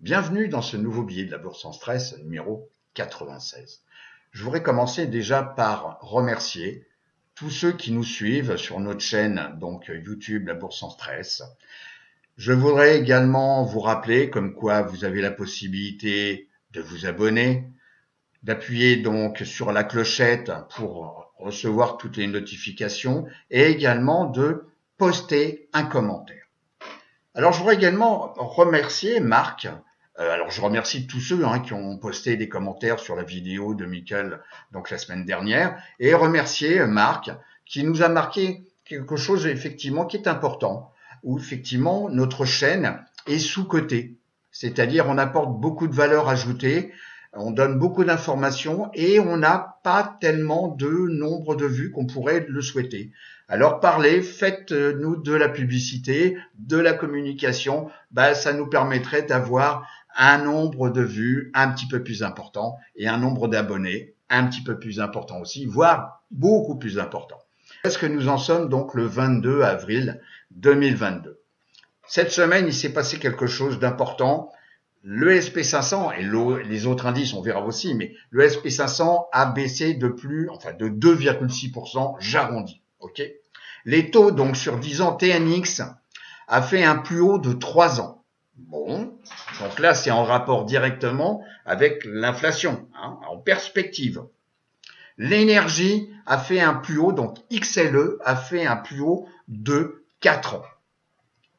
Bienvenue dans ce nouveau billet de la Bourse sans stress numéro 96. Je voudrais commencer déjà par remercier tous ceux qui nous suivent sur notre chaîne donc YouTube La Bourse sans stress. Je voudrais également vous rappeler comme quoi vous avez la possibilité de vous abonner, d'appuyer donc sur la clochette pour recevoir toutes les notifications et également de poster un commentaire. Alors je voudrais également remercier Marc. Alors je remercie tous ceux qui ont posté des commentaires sur la vidéo de Mickaël donc la semaine dernière et remercier Marc qui nous a marqué quelque chose effectivement qui est important, où effectivement notre chaîne est sous-cotée, c'est-à-dire on apporte beaucoup de valeur ajoutée, on donne beaucoup d'informations et on n'a pas tellement de nombre de vues qu'on pourrait le souhaiter. Alors parlez, faites-nous de la publicité, de la communication, ça nous permettrait d'avoir un nombre de vues un petit peu plus important et un nombre d'abonnés un petit peu plus important aussi, voire beaucoup plus important. Est-ce que nous en sommes donc le 22 avril 2022? Cette semaine, il s'est passé quelque chose d'important. Le SP500 et les autres indices, on verra aussi, mais le SP500 a baissé de 2,6%, j'arrondis. Ok. Les taux donc sur 10 ans TNX a fait un plus haut de 3 ans. Bon, donc là c'est en rapport directement avec l'inflation, en perspective. L'énergie a fait un plus haut, donc XLE a fait un plus haut de 4 ans.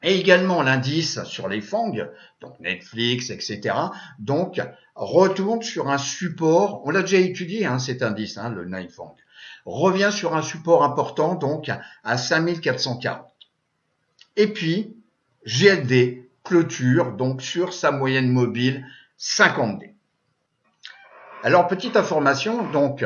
Et également l'indice sur les FANG, donc Netflix, etc., donc retourne sur un support, on l'a déjà étudié cet indice, le NIFANG, revient sur un support important, donc à 5440. Et puis, GLD clôture donc sur sa moyenne mobile 50D. Alors, petite information, donc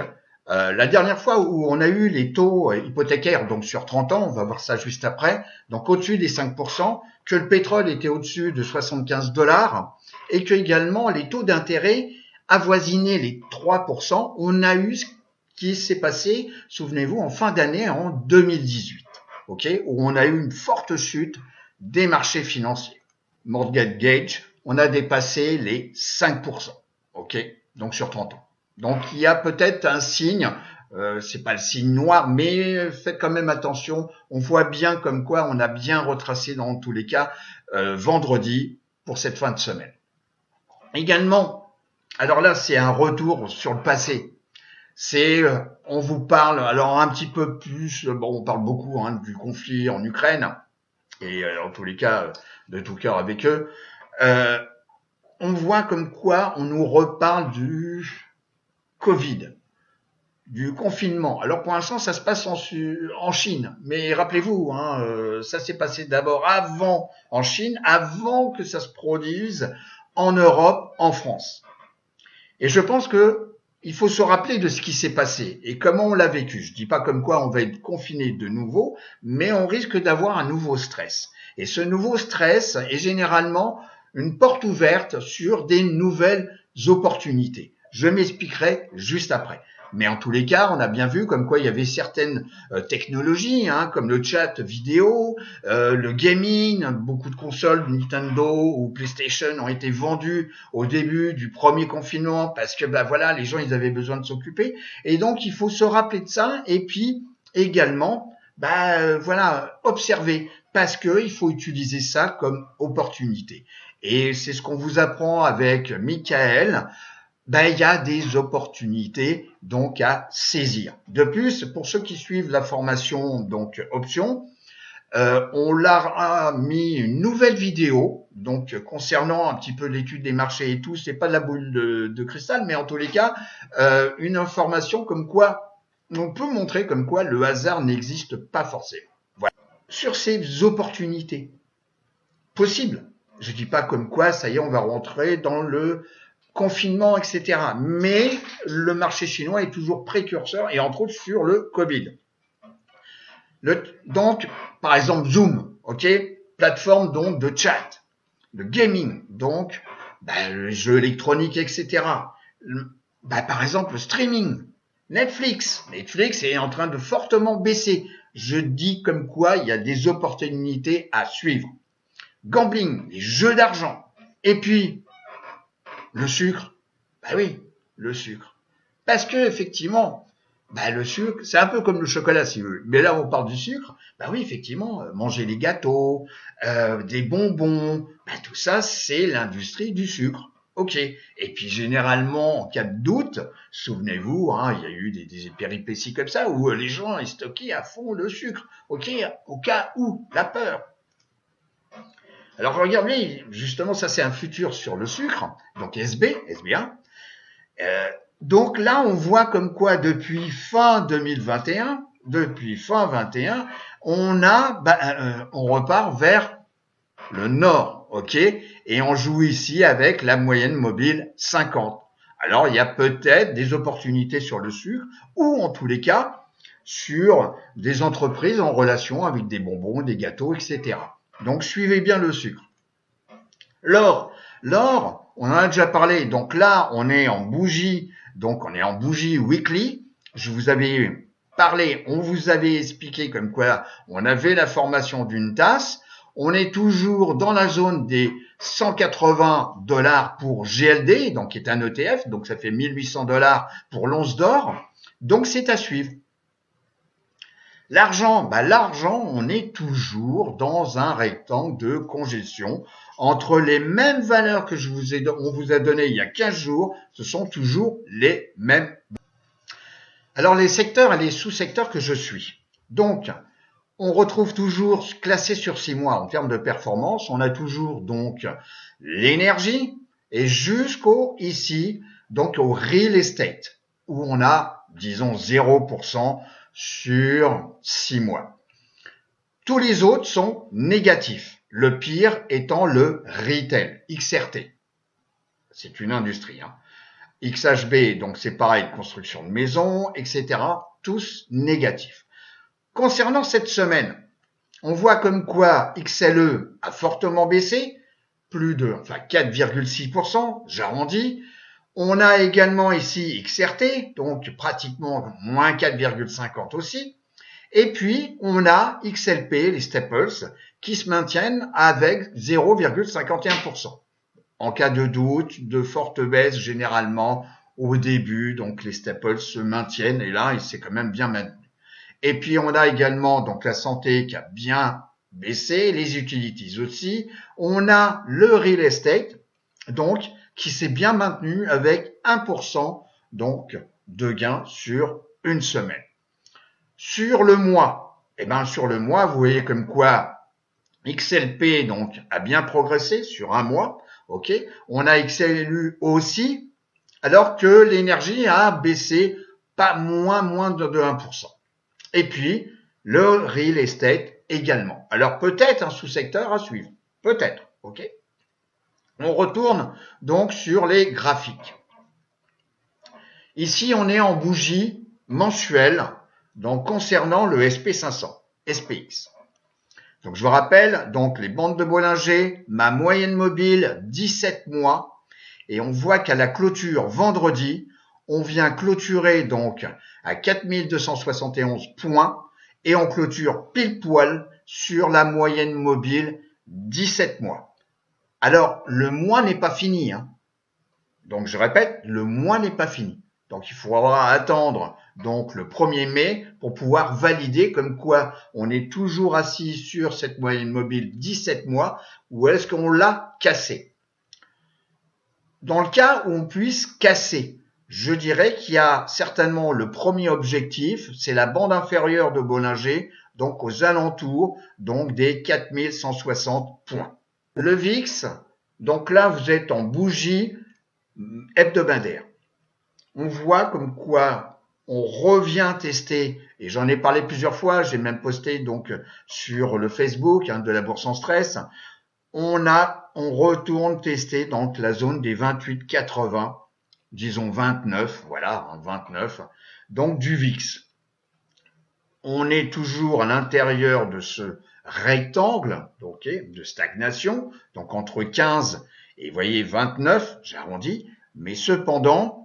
la dernière fois où on a eu les taux hypothécaires, donc sur 30 ans, on va voir ça juste après, donc au-dessus des 5%, que le pétrole était au-dessus de $75 et que également les taux d'intérêt avoisinaient les 3%, on a eu ce qui s'est passé, souvenez-vous, en fin d'année en 2018, où on a eu une forte chute des marchés financiers. Mortgage Gage, on a dépassé les 5%, donc sur 30 ans. Donc il y a peut-être un signe, c'est pas le signe noir, mais faites quand même attention. On voit bien comme quoi on a bien retracé dans tous les cas vendredi pour cette fin de semaine. Également, alors là c'est un retour sur le passé. On vous parle alors un petit peu plus, on parle beaucoup du conflit en Ukraine et en tous les cas de tout cœur avec eux. On voit comme quoi on nous reparle du Covid, du confinement. Alors pour l'instant, ça se passe en Chine. Mais rappelez-vous, ça s'est passé d'abord en Chine, avant que ça se produise en Europe, en France. Et je pense que il faut se rappeler de ce qui s'est passé et comment on l'a vécu. Je dis pas comme quoi on va être confiné de nouveau, mais on risque d'avoir un nouveau stress. Et ce nouveau stress est généralement une porte ouverte sur des nouvelles opportunités. Je m'expliquerai juste après. Mais en tous les cas, on a bien vu comme quoi il y avait certaines technologies, comme le chat vidéo, le gaming, beaucoup de consoles Nintendo ou PlayStation ont été vendues au début du premier confinement parce que les gens ils avaient besoin de s'occuper. Et donc il faut se rappeler de ça et puis également observer parce que il faut utiliser ça comme opportunité. Et c'est ce qu'on vous apprend avec Mickaël. Il y a des opportunités donc à saisir. De plus, pour ceux qui suivent la formation donc option, on leur a mis une nouvelle vidéo donc concernant un petit peu l'étude des marchés et tout. C'est pas de la boule de cristal, mais en tous les cas, une information comme quoi on peut montrer comme quoi le hasard n'existe pas forcément. Voilà. Sur ces opportunités possibles, je dis pas comme quoi ça y est, on va rentrer dans le confinement, etc. Mais le marché chinois est toujours précurseur et entre autres sur le Covid. Donc, par exemple, Zoom, plateforme donc de chat, de gaming, donc le jeu électronique, etc. Par exemple, le streaming, Netflix est en train de fortement baisser. Je dis comme quoi il y a des opportunités à suivre. Gambling, les jeux d'argent. Et puis, Le sucre. Bah oui, le sucre. Parce que effectivement, le sucre, c'est un peu comme le chocolat si vous voulez. Mais là, on parle du sucre. Bah oui, effectivement, manger les gâteaux, des bonbons, tout ça, c'est l'industrie du sucre. Ok. Et puis généralement, en cas de doute, souvenez-vous, il y a eu des péripéties comme ça où les gens ils stockaient à fond le sucre. Ok, au cas où, la peur. Alors regardez, justement, ça c'est un futur sur le sucre, donc SBA. Donc là, on voit comme quoi depuis fin 2021, on repart vers le nord, ok? Et on joue ici avec la moyenne mobile 50. Alors, il y a peut-être des opportunités sur le sucre ou en tous les cas sur des entreprises en relation avec des bonbons, des gâteaux, etc. Donc, suivez bien le sucre. L'or, on en a déjà parlé. Donc là, on est en bougie weekly. Je vous avais parlé, on vous avait expliqué comme quoi on avait la formation d'une tasse. On est toujours dans la zone des 180 $ pour GLD, donc qui est un ETF, donc ça fait 1800 $ pour l'once d'or. Donc c'est à suivre. L'argent, on est toujours dans un rectangle de congestion entre les mêmes valeurs que on vous a données il y a 15 jours, ce sont toujours les mêmes. Alors les secteurs et les sous-secteurs que je suis. Donc, on retrouve toujours classé sur 6 mois en termes de performance, on a toujours donc l'énergie et jusqu'au ici, donc au real estate, où on a, disons, 0% sur 6 mois. Tous les autres sont négatifs. Le pire étant le retail, XRT. C'est une industrie. XHB, donc c'est pareil, construction de maisons, etc. Tous négatifs. Concernant cette semaine, on voit comme quoi XLE a fortement baissé, 4,6%, j'arrondis. On a également ici XRT, donc pratiquement moins 4,50 aussi. Et puis, on a XLP, les staples, qui se maintiennent avec 0,51%. En cas de doute, de forte baisse, généralement, au début, donc les staples se maintiennent, et là, il s'est quand même bien maintenu. Et puis, on a également donc la santé qui a bien baissé, les utilities aussi. On a le real estate, donc, qui s'est bien maintenu avec 1% donc de gain sur une semaine. Sur le mois, vous voyez comme quoi XLP donc a bien progressé sur un mois, ok. On a XLU aussi, alors que l'énergie a baissé pas moins de 1%. Et puis le real estate également. Alors peut-être un sous-secteur à suivre, peut-être, ok. On retourne donc sur les graphiques. Ici, on est en bougie mensuelle, donc concernant le SP500, SPX. Donc je vous rappelle, donc les bandes de Bollinger, ma moyenne mobile 17 mois, et on voit qu'à la clôture vendredi, on vient clôturer donc à 4271 points, et on clôture pile poil sur la moyenne mobile 17 mois. Alors, le mois n'est pas fini. Donc, je répète, le mois n'est pas fini. Donc, il faudra attendre donc le 1er mai pour pouvoir valider comme quoi on est toujours assis sur cette moyenne mobile 17 mois ou est-ce qu'on l'a cassé. Dans le cas où on puisse casser, je dirais qu'il y a certainement le premier objectif, c'est la bande inférieure de Bollinger, donc aux alentours donc des 4160 points. Le VIX, donc là vous êtes en bougie hebdomadaire. On voit comme quoi on revient tester, et j'en ai parlé plusieurs fois, j'ai même posté donc sur le Facebook de la bourse en stress, on retourne tester donc la zone des 28,80, disons 29, voilà, 29, donc du VIX. On est toujours à l'intérieur de ce rectangle, donc de stagnation, donc entre 15 et vous voyez 29, j'arrondis, mais cependant,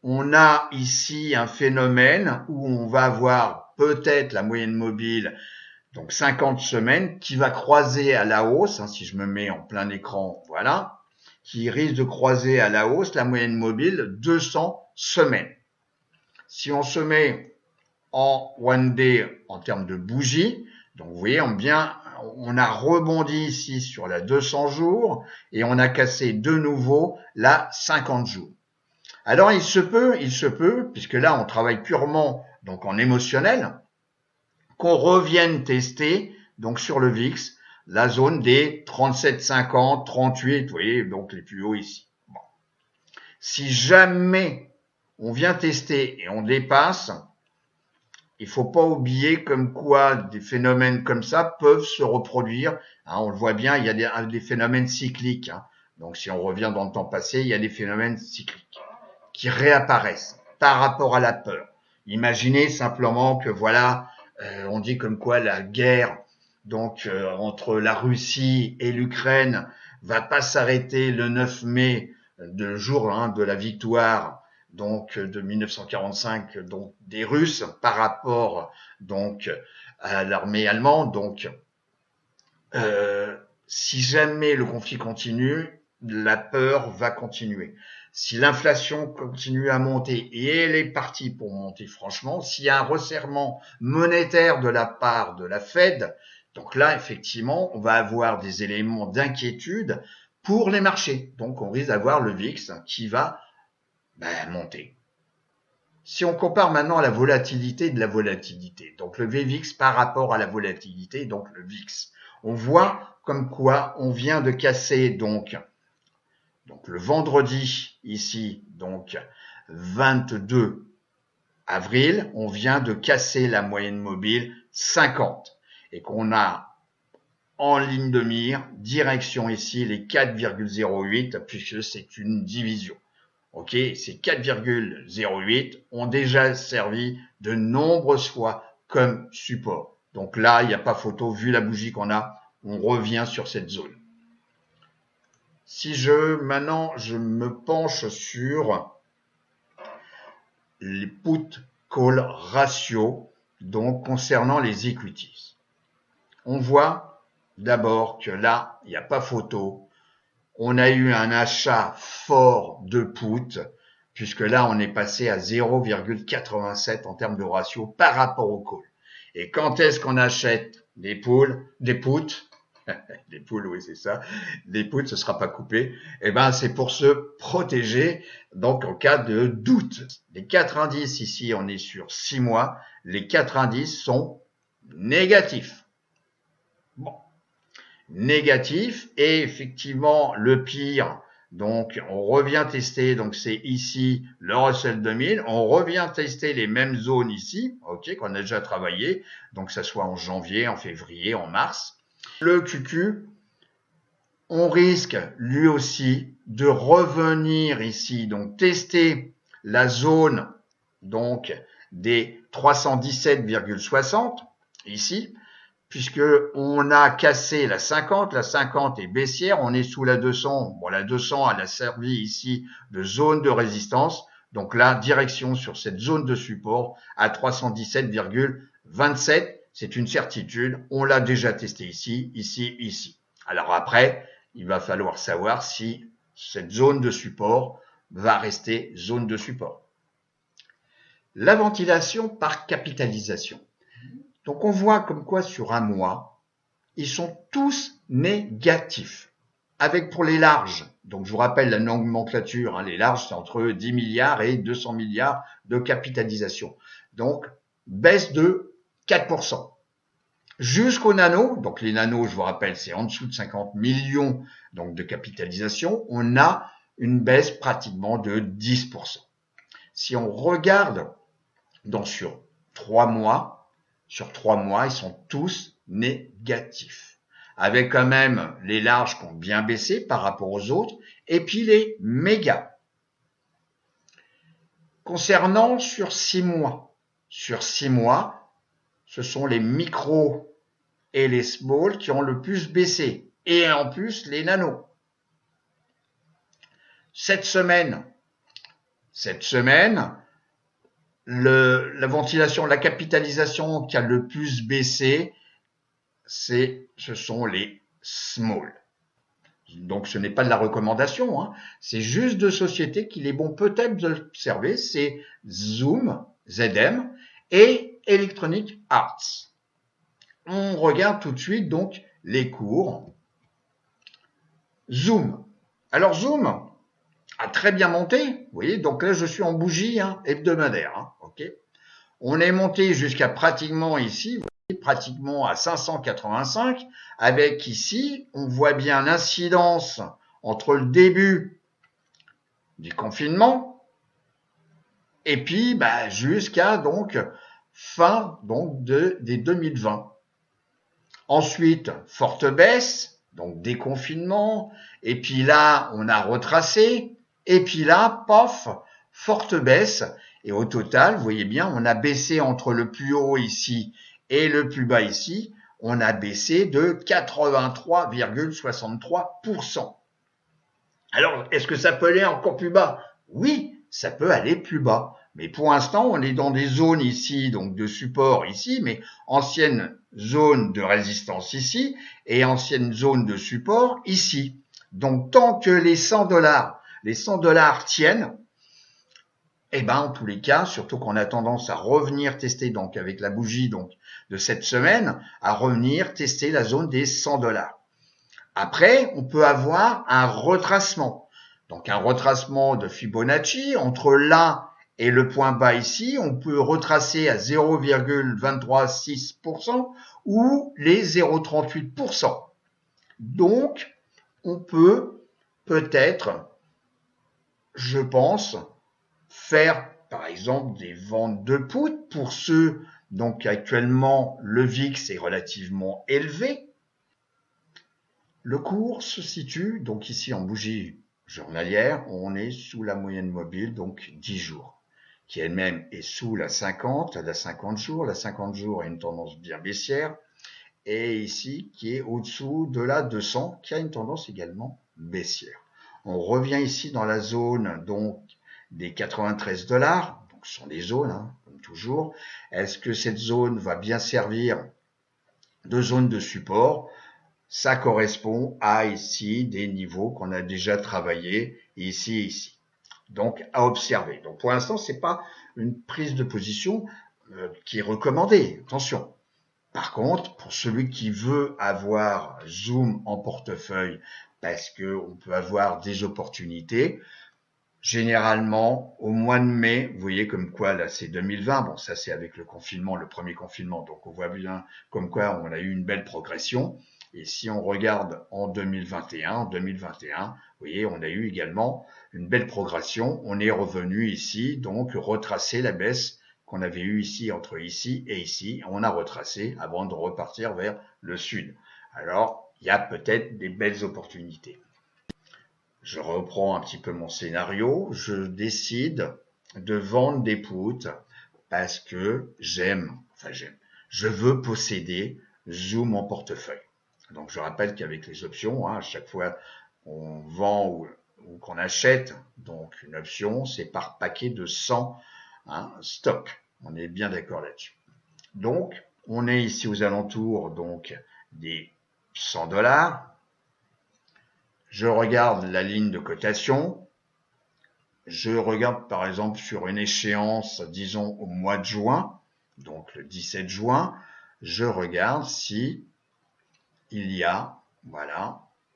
on a ici un phénomène où on va avoir peut-être la moyenne mobile, donc 50 semaines, qui va croiser à la hausse, si je me mets en plein écran, voilà, qui risque de croiser à la hausse la moyenne mobile 200 semaines. Si on se met en one day en termes de bougie, donc vous voyez, on a rebondi ici sur la 200 jours et on a cassé de nouveau la 50 jours. Alors il se peut, puisque là on travaille purement donc en émotionnel, qu'on revienne tester donc sur le VIX la zone des 37,50, 38, vous voyez, donc les plus hauts ici. Bon. Si jamais on vient tester et on dépasse, il faut pas oublier comme quoi des phénomènes comme ça peuvent se reproduire. Hein, on le voit bien, il y a des phénomènes cycliques. Hein. Donc si on revient dans le temps passé, il y a des phénomènes cycliques qui réapparaissent par rapport à la peur. Imaginez simplement que voilà, on dit comme quoi la guerre donc entre la Russie et l'Ukraine va pas s'arrêter le 9 mai, le jour de la victoire donc de 1945 donc des Russes par rapport donc à l'armée allemande. Donc si jamais le conflit continue, la peur va continuer. Si l'inflation continue à monter, et elle est partie pour monter franchement, s'il y a un resserrement monétaire de la part de la Fed, donc là, effectivement, on va avoir des éléments d'inquiétude pour les marchés. Donc, on risque d'avoir le VIX qui va monter. Si on compare maintenant la volatilité de la volatilité, donc le VVIX par rapport à la volatilité, donc le VIX, on voit comme quoi on vient de casser donc le vendredi ici, donc 22 avril, on vient de casser la moyenne mobile 50 et qu'on a en ligne de mire, direction ici les 4,08 puisque c'est une division. Ok, ces 4,08 ont déjà servi de nombreuses fois comme support. Donc là, il n'y a pas photo, vu la bougie qu'on a, on revient sur cette zone. Si maintenant je me penche sur les put-call ratio, donc concernant les equities. On voit d'abord que là, il n'y a pas photo. On a eu un achat fort de put, puisque là, on est passé à 0,87 en termes de ratio par rapport au call. Et quand est-ce qu'on achète des puts, des poules, oui, c'est ça. Des puts, ce sera pas coupé. Eh ben, c'est pour se protéger, donc, en cas de doute. Les 4 indices, ici, on est sur 6 mois. Les 4 indices sont négatifs. Bon. Négatifs. Et effectivement, le pire, donc, on revient tester, donc, c'est ici, le Russell 2000. On revient tester les mêmes zones ici, ok, qu'on a déjà travaillé. Donc, que ça soit en janvier, en février, en mars. Le QQ, on risque lui aussi de revenir ici, donc tester la zone donc des 317,60 ici, puisque on a cassé la 50 est baissière, on est sous la 200, bon la 200 elle a servi ici de zone de résistance, donc là direction sur cette zone de support à 317,27. C'est une certitude, on l'a déjà testé ici, ici, ici. Alors après, il va falloir savoir si cette zone de support va rester zone de support. La ventilation par capitalisation. Donc on voit comme quoi sur un mois, ils sont tous négatifs. Avec pour les larges, donc je vous rappelle la nomenclature, les larges c'est entre 10 milliards et 200 milliards de capitalisation. Donc baisse de 4%. Jusqu'aux nanos, donc les nanos, je vous rappelle, c'est en dessous de 50 millions donc de capitalisation, on a une baisse pratiquement de 10%. Si on regarde donc sur 3 mois, ils sont tous négatifs. Avec quand même les larges qui ont bien baissé par rapport aux autres, et puis les mégas. Concernant sur 6 mois, ce sont les micros et les small qui ont le plus baissé. Et en plus, les nanos. Cette semaine, la ventilation, la capitalisation qui a le plus baissé, ce sont les small. Donc ce n'est pas de la recommandation, hein. C'est juste deux sociétés qu'il est bon peut-être d'observer, c'est Zoom, ZM, et Electronic Arts. On regarde tout de suite donc les cours. Zoom. Alors Zoom a très bien monté, vous voyez, donc là je suis en bougie hebdomadaire, ok. On est monté jusqu'à pratiquement ici, vous voyez, pratiquement à 585, avec ici, on voit bien l'incidence entre le début du confinement et puis jusqu'à donc fin donc des 2020. Ensuite, forte baisse, donc déconfinement, et puis là, on a retracé, et puis là, pof, forte baisse, et au total, vous voyez bien, on a baissé entre le plus haut ici et le plus bas ici, on a baissé de 83,63%. Alors, est-ce que ça peut aller encore plus bas? Oui, ça peut aller plus bas. Mais pour l'instant, on est dans des zones ici, donc de support ici, mais ancienne zone de résistance ici et ancienne zone de support ici. Donc, tant que les 100 $, tiennent, en tous les cas, surtout qu'on a tendance à revenir tester, donc avec la bougie donc de cette semaine, à revenir tester la zone des 100 $. Après, on peut avoir un retracement. Donc, un retracement de Fibonacci entre là et le point bas ici, on peut retracer à 0,236% ou les 0,38%. Donc, on peut peut-être, je pense, faire par exemple des ventes de put pour ceux, donc actuellement le VIX est relativement élevé. Le cours se situe donc ici en bougie journalière, on est sous la moyenne mobile, donc 10 jours, qui elle-même est sous la 50 jours. La 50 jours a une tendance bien baissière, et ici qui est au-dessous de la 200, qui a une tendance également baissière. On revient ici dans la zone donc des 93 $, donc ce sont des zones, comme toujours. Est-ce que cette zone va bien servir de zone de support? Ça correspond à ici des niveaux qu'on a déjà travaillé ici et ici. Donc à observer. Donc pour l'instant, c'est pas une prise de position qui est recommandée. Attention. Par contre, pour celui qui veut avoir Zoom en portefeuille, parce que on peut avoir des opportunités, généralement, au mois de mai, vous voyez comme quoi, là, c'est 2020. Bon, ça, c'est avec le confinement, le premier confinement. Donc, on voit bien comme quoi on a eu une belle progression. Et si on regarde en 2021, vous voyez, on a eu également une belle progression. On est revenu ici, donc, retracer la baisse qu'on avait eue ici, entre ici et ici. On a retracé avant de repartir vers le sud. Alors, il y a peut-être des belles opportunités. Je reprends un petit peu mon scénario, je décide de vendre des puts parce que je veux posséder Zoom en portefeuille. Donc je rappelle qu'avec les options, à chaque fois qu'on vend ou qu'on achète donc une option, c'est par paquet de 100 stocks. On est bien d'accord là-dessus. Donc on est ici aux alentours donc des 100 $. Je regarde la ligne de cotation. Je regarde par exemple sur une échéance, disons au mois de juin, donc le 17 juin, je regarde si il y a,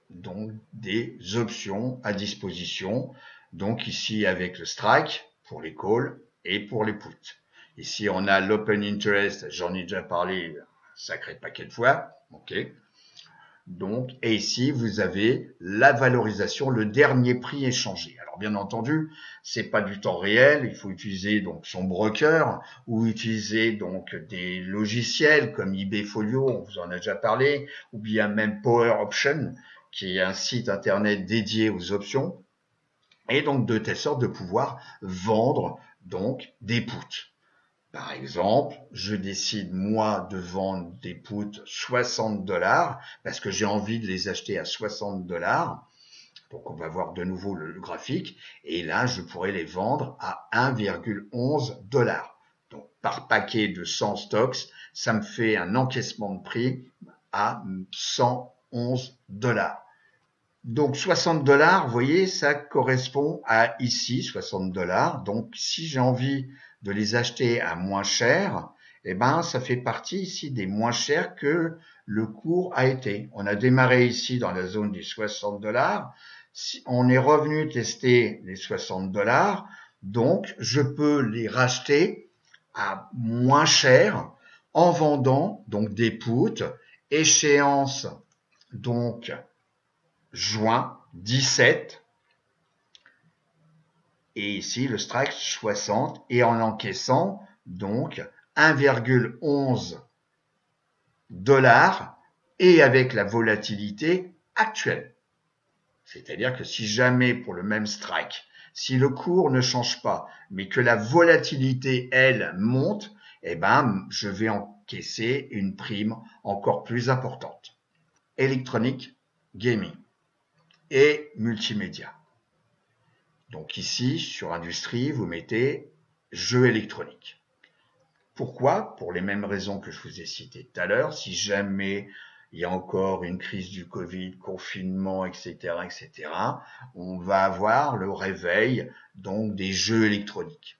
donc des options à disposition. Donc ici avec le strike pour les calls et pour les puts. Ici on a l'open interest, j'en ai déjà parlé un sacré paquet de fois, ok. Donc, et ici, vous avez la valorisation, le dernier prix échangé. Alors, bien entendu, c'est pas du temps réel. Il faut utiliser donc son broker ou utiliser donc des logiciels comme eBay Folio, on vous en a déjà parlé, ou bien même Power Option, qui est un site internet dédié aux options. Et donc, de telle sorte de pouvoir vendre donc des puts. Par exemple, je décide, moi, de vendre des puts 60 $ parce que j'ai envie de les acheter à 60 $. Donc, on va voir de nouveau le graphique. Et là, je pourrais les vendre à 1,11 $. Donc, par paquet de 100 stocks, ça me fait un encaissement de prix à 111 $. Donc 60 $, vous voyez, ça correspond à ici 60 $. Donc si j'ai envie de les acheter à moins cher, eh ben ça fait partie ici des moins chers que le cours a été. On a démarré ici dans la zone des 60 $. Si on est revenu tester les 60 $, donc je peux les racheter à moins cher en vendant donc des puts, échéance donc juin 17 et ici le strike 60 et en encaissant donc 1,11 $ et avec la volatilité actuelle. C'est-à-dire que si jamais pour le même strike, si le cours ne change pas, mais que la volatilité, elle, monte, eh ben, je vais encaisser une prime encore plus importante. Électronique, gaming et multimédia. Donc ici, sur industrie, vous mettez jeux électroniques. Pourquoi? Pour les mêmes raisons que je vous ai citées tout à l'heure. Si jamais il y a encore une crise du Covid, confinement, etc., etc., on va avoir le réveil donc des jeux électroniques.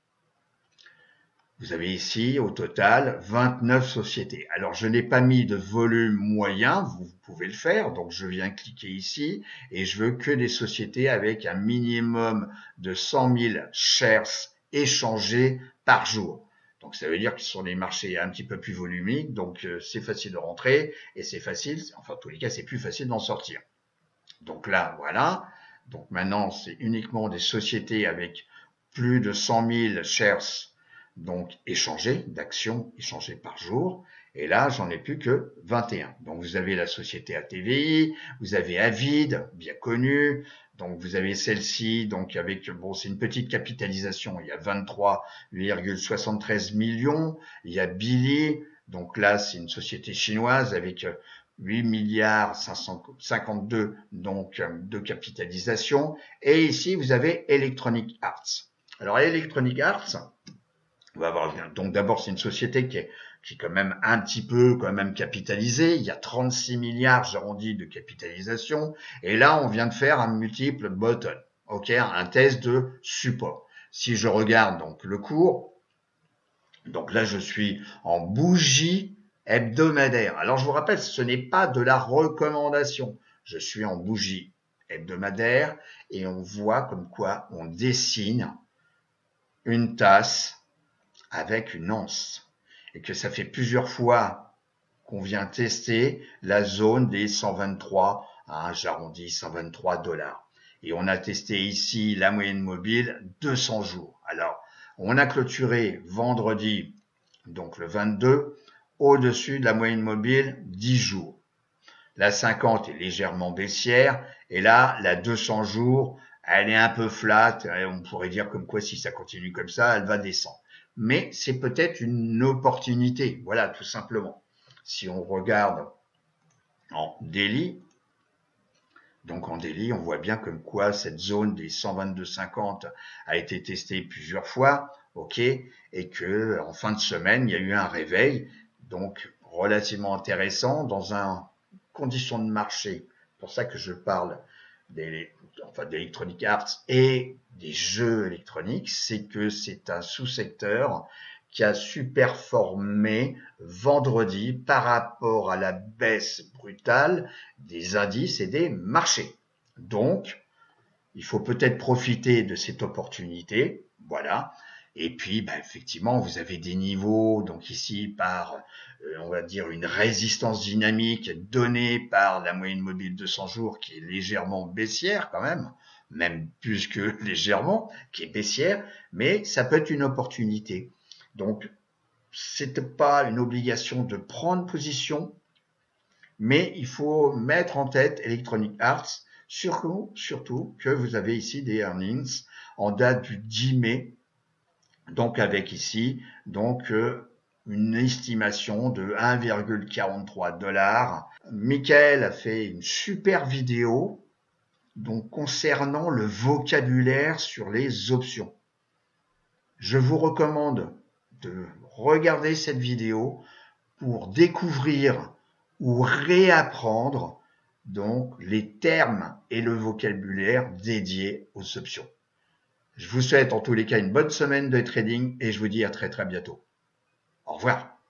Vous avez ici, au total, 29 sociétés. Alors, je n'ai pas mis de volume moyen, vous pouvez le faire. Donc, je viens cliquer ici et je veux que des sociétés avec un minimum de 100 000 shares échangés par jour. Donc, ça veut dire que ce sont des marchés un petit peu plus volumiques. Donc, c'est facile de rentrer et c'est facile, enfin, en tous les cas, c'est plus facile d'en sortir. Donc là, voilà. Donc maintenant, c'est uniquement des sociétés avec plus de 100 000 shares donc échangés, d'actions échangées par jour. Et là, j'en ai plus que 21. Donc vous avez la société ATVI, vous avez Avid, bien connu. Donc vous avez celle-ci, donc avec, bon, c'est une petite capitalisation, il y a 23,73 millions. Il y a Billy, donc là, c'est une société chinoise avec 8 milliards 552 donc de capitalisation. Et ici, vous avez Electronic Arts. Alors, Electronic Arts, on va voir, donc d'abord, c'est une société qui est quand même un petit peu quand même capitalisée. Il y a 36 milliards, j'arrondis, de capitalisation. Et là, on vient de faire un multiple bottom. OK, un test de support. Si je regarde donc le cours, donc là, je suis en bougie hebdomadaire. Alors, je vous rappelle, ce n'est pas de la recommandation. Je suis en bougie hebdomadaire et on voit comme quoi on dessine une tasse avec une anse et que ça fait plusieurs fois qu'on vient tester la zone des 123, j'arrondis 123 $. Et on a testé ici la moyenne mobile 200 jours. Alors, on a clôturé vendredi, donc le 22, au-dessus de la moyenne mobile 10 jours. La 50 est légèrement baissière et là, la 200 jours, elle est un peu flat. On pourrait dire comme quoi si ça continue comme ça, elle va descendre. Mais c'est peut-être une opportunité, voilà, tout simplement. Si on regarde en daily, donc en daily, on voit bien comme quoi cette zone des 122,50 a été testée plusieurs fois, ok, et que en fin de semaine, il y a eu un réveil, donc relativement intéressant dans un condition de marché. C'est pour ça que je parle d'Electronic Arts et des jeux électroniques, c'est que c'est un sous-secteur qui a superformé vendredi par rapport à la baisse brutale des indices et des marchés. Donc, il faut peut-être profiter de cette opportunité, voilà. Et puis, effectivement, vous avez des niveaux, donc ici par, on va dire, une résistance dynamique donnée par la moyenne mobile de 200 jours qui est légèrement baissière quand même plus que légèrement, qui est baissière, mais ça peut être une opportunité. Donc, c'est pas une obligation de prendre position, mais il faut mettre en tête Electronic Arts, surtout que vous avez ici des earnings en date du 10 mai, donc avec ici donc une estimation de 1,43 $. Michael a fait une super vidéo donc concernant le vocabulaire sur les options. Je vous recommande de regarder cette vidéo pour découvrir ou réapprendre donc les termes et le vocabulaire dédié aux options. Je vous souhaite en tous les cas une bonne semaine de trading et je vous dis à très bientôt. Au revoir.